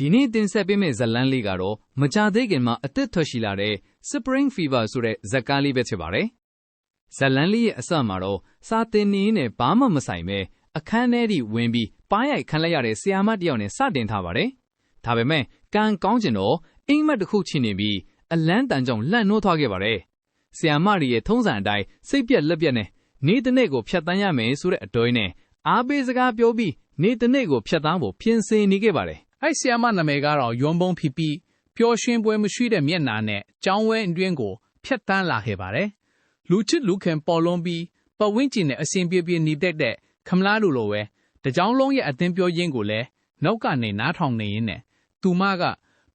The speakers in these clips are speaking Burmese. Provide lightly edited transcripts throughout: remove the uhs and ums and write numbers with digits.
ဒီနေ့တင်ဆက်ပေးမယ့်ဇာတ်လမ်းလေးကတော့မကြာသေးခင်မှာအသက်ထွက်ရှိလာတဲ့ Spring Fever ဆိုတဲ့ဇာတ်ကားလေးပဲဖြစ်ပါတယ်။ဇာတ်လမ်းလေးရဲ့အစမှာတော့စာသင်နေနဲ့ဘာမှမဆိုင်ပဲအခန်းထဲထိဝင်ပြီးပါးရိုက်ခံလိုက်ရတဲ့ဆရာမတစ်ယောက်နဲ့စတင်ထားပါတယ်။ဒါပေမဲ့ကံကောင်းကျင်တော့အိမ်မက်တစ်ခုချင်နေပြီးအလန်းတန်ကြောင့်လှန့်နှိုးသွားခဲ့ပါတယ်။ဆရာမတွေရဲ့ထုံးစံအတိုင်းစိတ်ပြက်လက်ပြက်နဲ့နေ့တစ်နေ့ကိုဖြတ်တန်းရမယ်ဆိုတဲ့အတွေးနဲ့အားပေးစကားပြောပြီးနေ့တစ်နေ့ကိုဖြတ်တန်းဖို့ပြင်ဆင်နေခဲ့ပါတယ်။အဲ့ဆီယာမနာမည်ကတော့ယွန်ဘုံဖြစ်ပြီးပျော်ရွှင်ပွဲမရှိတဲ့မျက်နှာနဲ့ကြောင်းဝဲအတွင်းကိုဖြတ်တန်းလာခဲ့ပါတယ်။လူချစ်လူခင်ပေါ်လွန်ပြီးပတ်ဝန်းကျင်နဲ့အစဉ်ပြေပြေနေတတ်တဲ့ခမလားလူလိုပဲတကြောင်လုံးရဲ့အသင်းပြောရင်းကိုလည်းနောက်ကနေနားထောင်နေရင်းနဲ့သူမက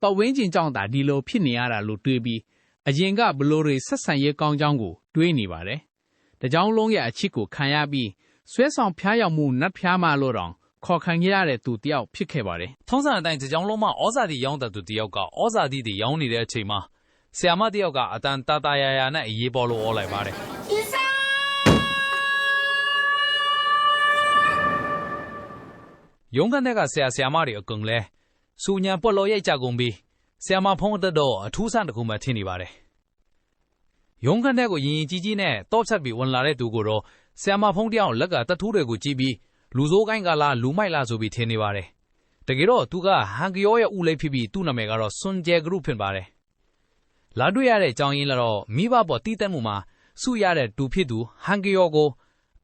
ပတ်ဝန်းကျင်ကြောင့်သာဒီလိုဖြစ်နေရတာလို့တွေးပြီးအရင်ကဘလိုတွေဆက်ဆံရေးကောင်းကြောင်းကိုတွေးနေပါတယ်။တကြောင်လုံးရဲ့အချစ်ကိုခံရပြီးဆွဲဆောင်ဖျားရောက်မှုနတ်ဖျားမလို့တောင်ခေါ်ခံရတဲ့သူတယောက်ဖြစ်ခဲ့ပါတယ်။ထုံးစံအတိုင်းကြောင်လုံးမှာဩဇာတိရောင်းတဲ့သူတယောက်ကဩဇာတိတွေရောင်းနေတဲ့အချိန်မှာဆရာမတယောက်ကအတန်တာတာယာယာနဲ့အရေးပေါ်လို့ဩလိုက်ပါတယ်။ရုံးခန်းထဲကဆရာမတွေအကုန်လဲစူညံပွက်လို့ရိုက်ကြကုန်ပြီးဆရာမဖုံးအသက်တော့အထူးဆန်းတစ်ခုမှထင်နေပါတယ်။ရုံးခန်းထဲကိုရင်ကြီးနဲ့တော့ချက်ပြီးဝင်လာတဲ့သူကိုတော့ဆရာမဖုံးတယောက်လက်ကတထိုးတွေကိုကြည့်ပြီးလူစိုးကိုင်းကလားလူမိုက်လားဆိုပြီးထင်နေပါတယ်။တကယ်တော့သူကဟန်ကယောရဲ့ဦးလေးဖြစ်ပြီးသူ့နာမည်ကတော့စွန်ဂျယ်ဂရုဖြစ်ပါတယ်။လာတွေ့ရတဲ့အကြောင်းရင်းကတော့မိဘပေါ်တီးတက်မှုမှာစုရတဲ့တူဖြစ်သူဟန်ကယောကို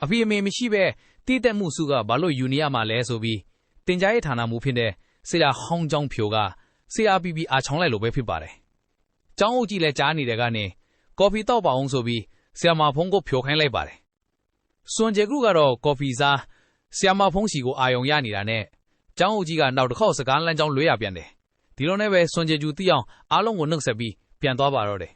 အဖေအမေမရှိပဲတီးတက်မှုစုကဘာလို့ယူနေရမှာလဲဆိုပြီးတင်ကြားရေးဌာနမှုဖြစ်တဲ့ဆရာဟောင်းကျောင်းဖြိုကဆရာပီပီအားချောင်းလိုက်လို့ပဲဖြစ်ပါတယ်။ကျောင်းအုပ်ကြီးလည်းကြားနေတဲ့ကနေကော်ဖီတောက်ပါအောင်ဆိုပြီးဆရာမဖုံးကိုဖြိုခိုင်းလိုက်ပါတယ်။စွန်ဂျယ်ဂရုကတော့ကော်ဖီစားဆရာမဖုံးစီကိုအာယုံရနေတာနဲ့ကျောင်းအုပ်ကြီးကနောက်တစ်ခေါက်စကားလမ်းကြောင်းလွဲရပြန်တယ်။ဒီလိုနဲ့ပဲစွန်ဂျယ်ဂျူသိအောင်အားလုံးကိုနှုတ်ဆက်ပြီးပြန်သွားပါတော့တယ်